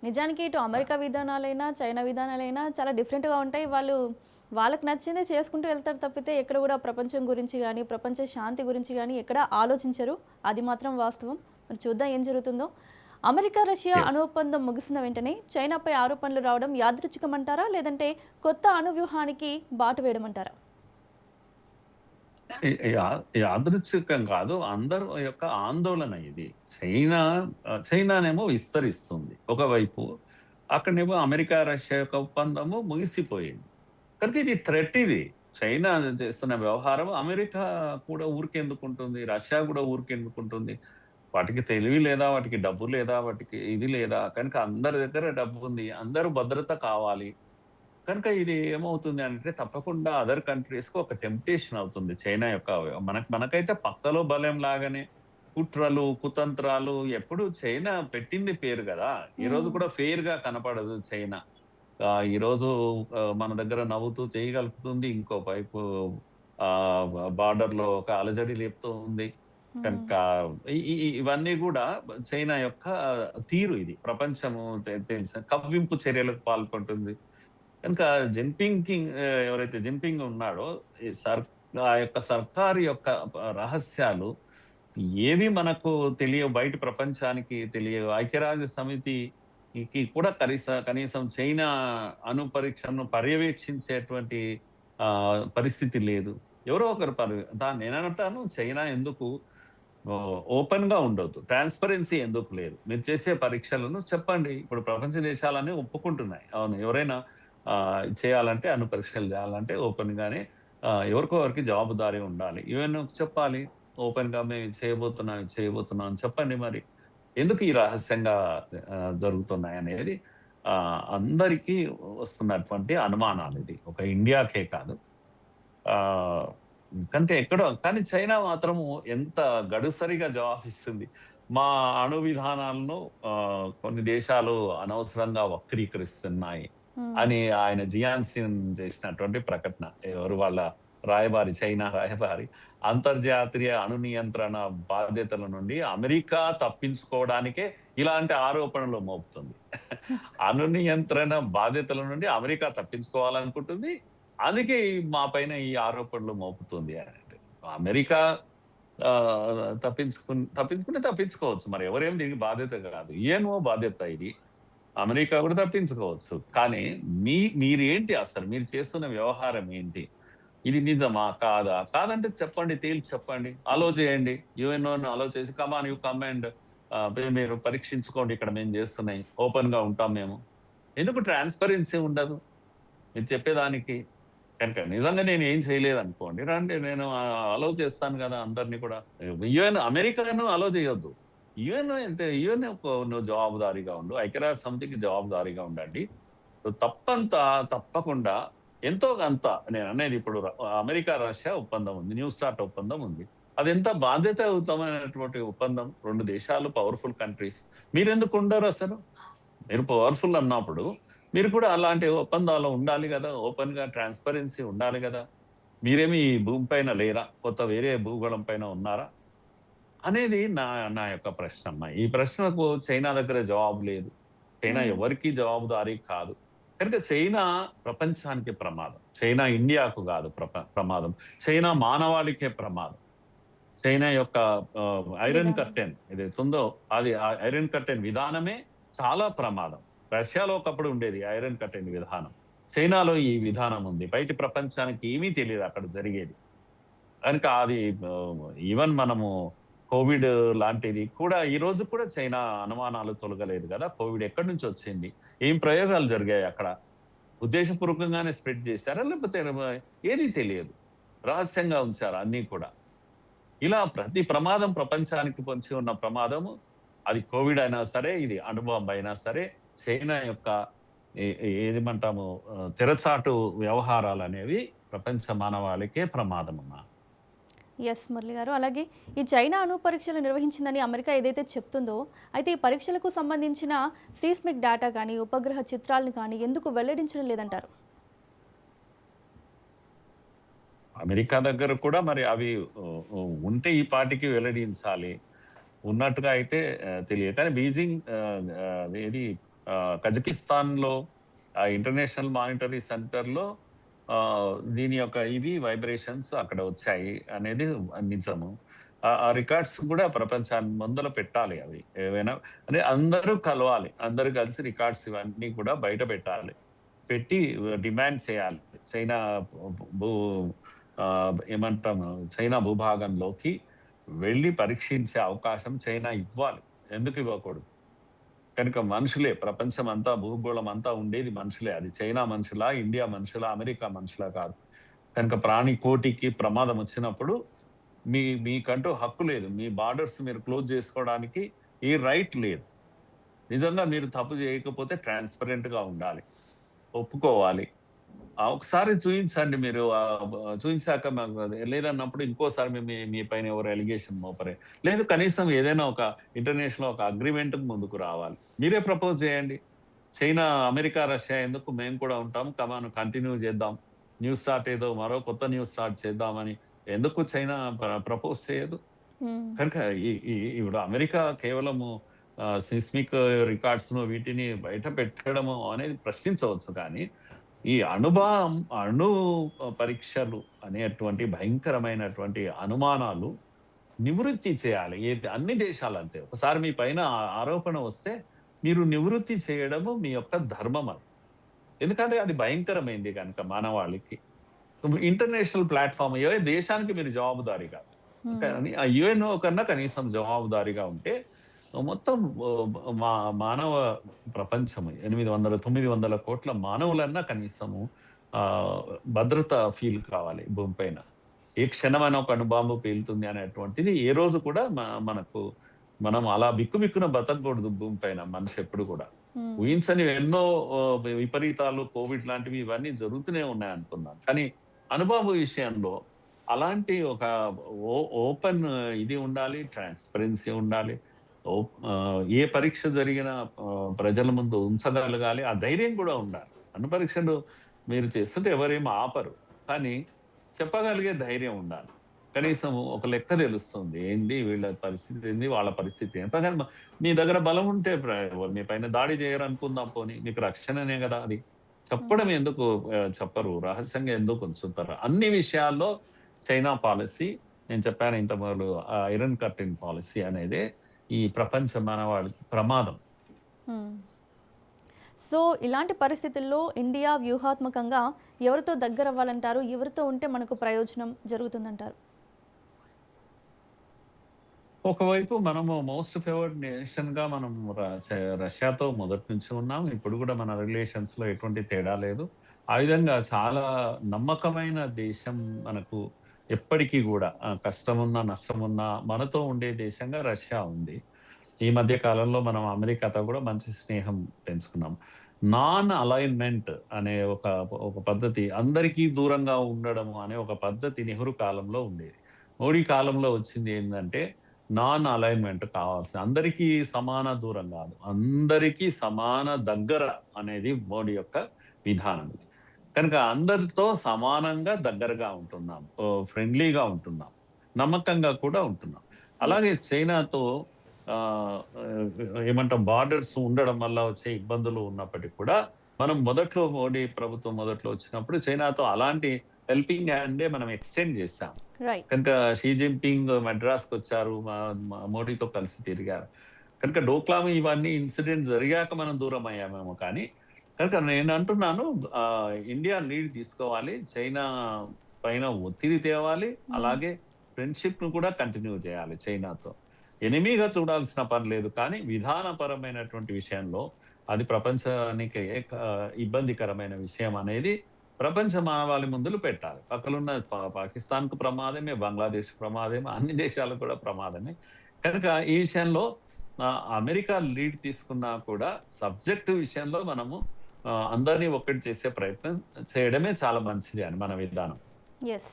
నిజానికి ఇటు America విధానాలైనా, China విధానాలైనా చాలా డిఫరెంట్‌గా ఉంటాయి. వాళ్ళకి నచ్చిందే చేసుకుంటూ వెళ్తారు తప్పితే ఎక్కడ కూడా ప్రపంచం గురించి గానీ, ప్రపంచ శాంతి గురించి గానీ ఎక్కడ ఆలోచించరు. అది మాత్రం వాస్తవం. మరి చూద్దాం ఏం జరుగుతుందో. అమెరికా, రష్యా అణు యెస్. ఒప్పందం ముగిసిన వెంటనే చైనాపై ఆరోపణలు రావడం యాదృచ్ఛికమంటారా? లేదంటే కొత్త అణు వ్యూహానికి బాట వేయడమంటారా? యాదృచ్ఛికం కాదు. అందరూ యొక్క ఆందోళన ఇది. చైనానేమో విస్తరిస్తుంది ఒకవైపు. అక్కడనేమో అమెరికా, రష్యా యొక్క ఒప్పందము ముగిసిపోయింది. కనుక ఇది థ్రెట్ ఇది. చైనా చేస్తున్న వ్యవహారం అమెరికా కూడా ఊరికెందుకుంటుంది? రష్యా కూడా ఊరికెందుకుంటుంది? వాటికి తెలివి లేదా? వాటికి డబ్బు లేదా? వాటికి ఇది లేదా? కనుక అందరి దగ్గర డబ్బుంది. అందరూ భద్రత కావాలి. కనుక ఇది ఏమవుతుంది అంటే తప్పకుండా అదర్ కంట్రీస్‌కి ఒక టెంప్టేషన్ అవుతుంది. చైనా యొక్క మనకైతే పక్కలో బలెం లాగానే కుట్రలు, కుతంత్రాలు ఎప్పుడు చైనా పెట్టింది పేరు గదా! ఈరోజు హ్మ్. కూడా ఫెయిర్‌గా కనపడదు చైనా. ఈరోజు మన దగ్గర నవ్వుతూ చెయ్యి కలుపుతుంది. ఇంకో వైపు బార్డర్‌లో ఒక అలజడి లేపుతూ ఉంది. హ్మ్. కనుక ఇ ఇ ఇవన్నీ గూడా చైనా యొక్క తీరు ఇది. ప్రపంచము తెలిసిన కవ్వింపు చర్యలకు పాల్పడుతుంది. కనుక ఎవరైతే జిన్‌పింగ్ ఉన్నాడో ఈ సర్ ఆ యొక్క సర్కారు యొక్క రహస్యాలు ఏవి మనకు తెలియవు. బయట ప్రపంచానికి తెలియవు. ఐక్యరాజ్య సమితికి కూడా కనీసం చైనా అణు పరీక్షను పర్యవేక్షించేటువంటి పరిస్థితి లేదు. ఎవరో ఒకరు నేనంటాను చైనా ఎందుకు ఓపెన్‌గా ఉండొద్దు. ట్రాన్స్‌పరెన్సీ ఎందుకు లేదు? మీరు చేసే పరీక్షలను చెప్పండి. ఇప్పుడు ప్రపంచ దేశాలన్నీ ఒప్పుకుంటున్నాయి. అవును. ఎవరైనా చేయాలంటే అణు పరీక్షలు చేయాలంటే ఓపెన్‌గానే ఎవరికో ఒకరికి జవాబుదారీ ఉండాలి. యూఎన్‌కి చెప్పాలి. ఓపెన్‌గా మేము ఇది చేయబోతున్నాం, ఇది చేయబోతున్నాం అని చెప్పండి మరి. ఎందుకు ఈ రహస్యంగా జరుగుతున్నాయనేది అందరికీ వస్తున్నటువంటి అనుమానాలిది. ఒక ఇండియాకే కాదు. ఆహ్, కంటే ఎక్కడో కానీ చైనా మాత్రము ఎంత గడుసరిగా జవాబిస్తుంది. మా అణు విధానాలను కొన్ని దేశాలు అనవసరంగా వక్రీకరిస్తున్నాయి హ్మ్. అని ఆయన జియాన్సిన్ చేసినటువంటి ప్రకటన. ఎవరు వాళ్ళ రాయబారి చైనా రాయబారి. అంతర్జాతీయ అణు నియంత్రణ బాధ్యతల నుండి అమెరికా తప్పించుకోవడానికే ఇలాంటి ఆరోపణలు మోపుతుంది. అణు నియంత్రణ బాధ్యతల నుండి అమెరికా తప్పించుకోవాలనుకుంటుంది. అందుకే మా పైన ఈ ఆరోపణలు మోపుతుంది అనంటే. అమెరికా తప్పించుకుంటే తప్పించుకోవచ్చు. మరి ఎవరేం దీనికి బాధ్యత కాదు. యూఎన్ఓ బాధ్యత ఇది. అమెరికా కూడా తప్పించుకోవచ్చు. కానీ మీరేంటి అసలు? మీరు చేస్తున్న వ్యవహారం ఏంటి? ఇది నిజమా? కాదా? కాదంటే చెప్పండి. తేల్చి చెప్పండి. అలో చేయండి. యూఎన్ఓని అలో చేసి come on you come and మీరు పరీక్షించుకోండి ఇక్కడ మేము చేస్తున్నాయి. ఓపెన్‌గా ఉంటాం మేము. ఎందుకు ట్రాన్స్‌పరెన్సీ ఉండదు? మీరు చెప్పేదానికి. కనుక నిజంగా నేనేం చేయలేదనుకోండి, రండి నేను అలౌ చేస్తాను గదా! అందరిని కూడా. అమెరికాను అలౌ చేయొద్దు. నువ్వు జవాబుదారీగా ఉండు. ఐక్యరాజ్య సమితికి జవాబుదారీగా ఉండండి. సో, తప్పకుండా ఎంతో కొంత నేననేది ఇప్పుడు అమెరికా, రష్యా ఒప్పందం ఉంది. న్యూ స్టార్ట్ ఒప్పందం ఉంది. అదెంత బాధ్యతాయుతమైనటువంటి ఒప్పందం. 2 దేశాలు పవర్‌ఫుల్ కంట్రీస్. మీరెందుకు ఉండరసలు? మీరు పవర్‌ఫుల్ అన్నప్పుడు, మీరు కూడా అలాంటి ఒప్పందాల్లో ఉండాలి గదా! ఓపెన్‌గా ట్రాన్స్‌పరెన్సీ ఉండాలి గదా! మీరేమి ఈ భూమి పైన లేరా? వేరే భూగోళం పైన ఉన్నారా? అనేది నా యొక్క ప్రశ్నమ్మ. ఈ ప్రశ్నకు చైనా దగ్గర జవాబు లేదు. చైనా హ్మ్. ఎవరికీ జవాబుదారీ కాదు. కనుక చైనా ప్రపంచానికి ప్రమాదం. చైనా ఇండియాకు గాదు ప్రమాదం. చైనా మానవాళికే ప్రమాదం. చైనా యొక్క ఐరన్ విధానం. కర్టెన్ ఏదైతుందో అది ఆ ఐరన్ కర్టెన్ విధానమే చాలా ప్రమాదం. రష్యాలో ఒకప్పుడు ఉండేది ఐరన్ కర్టెన్ విధానం. చైనాలో ఈ విధానం ఉంది. బయటి ప్రపంచానికి ఏమీ తెలీదు అక్కడ జరిగేది. కనుక అది ఈవెన్ మనము కోవిడ్ లాంటిది కూడా ఈ రోజు కూడా చైనా అనుమానాలు తొలగలేదు గదా! కోవిడ్ ఎక్కడి నుంచొచ్చింది? ఏం ప్రయోగాలు జరిగాయి అక్కడ? ఉద్దేశపూర్వకంగానే స్ప్రెడ్ చేశారా? లేకపోతే ఏది తెలియదు. రహస్యంగా ఉంచారు అన్నీ కూడా. ఇలా ప్రతి ప్రమాదం ప్రపంచానికి పొంచి ఉన్న ప్రమాదము అది కోవిడ్ అయినా సరే, ఇది అణుబాంబ్ అయినా సరే, చైనా యొక్క ఏ ఏదిమంటాము తెరచాటు వ్యవహారాలనేవి ప్రపంచ మానవాళికే ప్రమాదమమ్మా. యెస్ మురళి గారు. అలాగే ఈ చైనా అణు పరీక్షలు నిర్వహించిందని అమెరికా ఏదైతే చెప్తుందో, అయితే ఈ పరీక్షలకు సంబంధించిన సీస్మిక్ డేటా గానీ, ఉపగ్రహ చిత్రాలను కానీ ఎందుకు వెల్లడించడం లేదంటారు? అమెరికా దగ్గర కూడా మరి అవి ఉంటే ఈ పాటికి వెల్లడించాలి. ఉన్నట్టుగా అయితే తెలియదు. కానీ బీజింగ్ ఏది కజకిస్తాన్‌లో ఇంటర్నేషనల్ మానిటరీ సెంటర్‌లో దీని యొక్క వైబ్రేషన్స్ అక్కడ వచ్చాయి అనేది నిజము. ఆ రికార్డ్స్ కూడా ప్రపంచాన్ని ముందల పెట్టాలి అవి. ఏవైనా అంటే అందరూ కలవాలి. అందరూ కలిసి రికార్డ్స్ ఇవన్నీ కూడా బయట పెట్టాలి. పెట్టి డిమాండ్ చేయాలి. చైనా భూ ఏమంటాము చైనా భూభాగంలోకి వెళ్లి పరీక్షించే అవకాశం చైనా ఇవ్వాలి. ఎందుకు ఇవ్వకూడదు? కనుక మనుషులే ప్రపంచం అంతా భూగోళం అంతా ఉండేది మనుషులే. అది చైనా మనుషులా, ఇండియా మనుషులా, అమెరికా మనుషులా కాదు. కనుక ప్రాణి కోటికి ప్రమాదం వచ్చినప్పుడు మీకంటూ హక్కు లేదు. మీ బార్డర్స్ మీరు క్లోజ్ చేసుకోవడానికి ఈ రైట్ లేదు. నిజంగా మీరు తప్పు చేయకపోతే ట్రాన్స్‌పరెంట్‌గా ఉండాలి. ఒప్పుకోవాలి. ఒకసారి చూయించండి మీరు. చూయించాక మాకు లేదన్నప్పుడు ఇంకోసారి మీ పైన ఎవరు అలిగేషన్ మోపరే. లేదు కనీసం ఏదైనా ఒక ఇంటర్నేషనల్ ఒక అగ్రీమెంట్‌కి ముందుకు రావాలి. మీరే ప్రపోజ్ చేయండి. చైనా, అమెరికా, రష్యా ఎందుకు మేము కూడా ఉంటాం. కమాన్ కంటిన్యూ చేద్దాం. న్యూ స్టార్ట్ ఏదో మరో కొత్త న్యూ స్టార్ట్ చేద్దామని ఎందుకు చైనా ప్రపోజ్ చేయదు? హ్మ్. కనుక ఈ ఈ ఇప్పుడు అమెరికా కేవలము సిస్మిక్ రికార్డ్స్‌ను వీటిని బయట పెట్టడము అనేది ప్రశ్నించవచ్చు కానీ, ఈ అణు పరీక్షలు అనేటువంటి భయంకరమైనటువంటి అనుమానాలు నివృత్తి చేయాలి. అన్ని దేశాలు అంతే. ఒకసారి మీ పైన ఆరోపణ వస్తే మీరు నివృత్తి చేయడము మీ యొక్క ధర్మం అది. ఎందుకంటే అది భయంకరమైంది గనుక మానవాళికి. ఇంటర్నేషనల్ ప్లాట్‌ఫార్మ్ ఏ దేశానికి మీరు జవాబుదారీ కాదు. హ్మ్. కానీ ఆ యుఎన్ఓ కన్నా కనీసం జవాబుదారీగా ఉంటే మొత్తం మా మానవ ప్రపంచం 800, 900 కోట్ల మానవులన్నా కనీసము భద్రత ఫీల్ కావాలి భూమిపైన. ఏ క్షణమైనా ఒక అణుబాంబు పేలుతుంది అనేటువంటిది ఏ రోజు కూడా మనం అలా బిక్కుబిక్కున బతకూడదు భూమిపైన మనిషి ఎప్పుడు కూడా. హ్మ్. ఊహించని ఎన్నో విపరీతాలు కోవిడ్ లాంటివి ఇవన్నీ జరుగుతూనే ఉన్నాయి అనుకున్నాం. కానీ అణుబాంబు విషయంలో అలాంటి ఒక ఓపెన్ ఇది ఉండాలి. ట్రాన్స్‌పరెన్సీ ఉండాలి. ఏ పరీక్ష జరిగినా ప్రజల ముందు ఉంచగలగాలి. ఆ ధైర్యం కూడా ఉండాలి. అన్ని పరీక్షలు మీరు చేస్తుంటే ఎవరేమి ఆపరు. కానీ చెప్పగలిగే ధైర్యం ఉండాలి. కనీసం ఒక లెక్క తెలుస్తుంది. ఏంది వీళ్ళ పరిస్థితి ఏంది? వాళ్ళ పరిస్థితి ఏంది? కానీ మీ దగ్గర బలం ఉంటే మీ పైన దాడి చేయరనుకుందాం పోనీ. మీకు రక్షణనే గదా అది. హ్మ్. చెప్పడం ఎందుకు చెప్పరు? రహస్యంగా ఎందుకు ఉంచుతారు? అన్ని విషయాల్లో చైనా పాలిసీ నేను చెప్పాను ఇంత మొదలు ఐరన్ కర్టెన్ పాలిసీ అనేదే ఈ ప్రపంచ మానవాళికి ప్రమాదం. హ్మ్. సో, ఇలాంటి పరిస్థితుల్లో ఇండియా వ్యూహాత్మకంగా ఎవరితో దగ్గరవ్వాలంటారు? ఎవరితో ఉంటే మనకు ప్రయోజనం జరుగుతుందంటారు? ఒకవైపు మనము మోస్ట్ ఫేవర్డ్ నేషన్‌గా మనం రష్యాతో మొదటి నుంచి ఉన్నాం. ఇప్పుడు కూడా మన రిలేషన్స్‌లో ఎటువంటి తేడా లేదు. ఆ విధంగా చాలా నమ్మకమైన దేశం మనకు ఎప్పటికి గూడా కష్టమున్నా, నష్టమున్నా మనతో ఉండే దేశంగా రష్యా ఉంది. ఈ మధ్య కాలంలో మనం అమెరికాతో కూడా మంచి స్నేహం పెంచుకున్నాం. నాన్ అలైన్‌మెంట్ అనే ఒక పద్ధతి అందరికీ దూరంగా ఉండడము అనే ఒక పద్ధతి నెహ్రూ కాలంలో ఉండేది. మోడీ కాలంలో వచ్చింది ఏందంటే నాన్ అలైన్‌మెంట్ కావాల్సిన అందరికీ సమాన దూరం గాదు. అందరికీ సమాన దగ్గర అనేది మోడీ యొక్క విధానం ఇది. కనుక అందరితో సమానంగా దగ్గరగా ఉంటున్నాం. ఫ్రెండ్లీగా ఉంటున్నాం. నమ్మకంగా కూడా ఉంటున్నాం. అలాగే యెస్. చైనాతో ఏమంటాం బార్డర్స్ ఉండడం వల్ల వచ్చే ఇబ్బందులు ఉన్నప్పటికి కూడా మనం మోడీ ప్రభుత్వం మొదట్లో వచ్చినప్పుడు చైనాతో అలాంటి హెల్పింగ్ హ్యాండే మనం ఎక్స్‌టెండ్ చేశాం. రైట్. కనుక షీ జిన్‌పింగ్ మద్రాస్‌కొచ్చారు. మోడీతో కలిసి తిరిగారు. కనుక డోక్లాం ఇవన్నీ ఇన్సిడెంట్స్ జరిగాక మనం దూరం అయ్యామేమో కానీ, కనుక నేనంటున్నాను ఇండియా లీడ్ తీసుకోవాలి. చైనా పైన ఒత్తిడి తేవాలి. హ్మ్. అలాగే ఫ్రెండ్‌షిప్‌ను కూడా కంటిన్యూ చేయాలి చైనాతో. ఎనిమీగా చూడాల్సిన పని లేదు. కానీ విధానపరమైనటువంటి విషయంలో అది ప్రపంచానికి ఇబ్బందికరమైన విషయం అనేది ప్రపంచ మానవాళి ముందులు పెట్టాలి. పక్కలున్న పాకిస్తాన్‌కు ప్రమాదమే, బంగ్లాదేశ్ ప్రమాదమే, అన్ని దేశాలకు కూడా ప్రమాదమే. కనుక ఈ విషయంలో అమెరికా లీడ్ తీసుకున్నా కూడా సబ్జెక్ట్ విషయంలో మనము అందరిని ఒక్కటి చేసే ప్రయత్నం చేయడమే చాలా మంచిది అని మన విధానం. యెస్.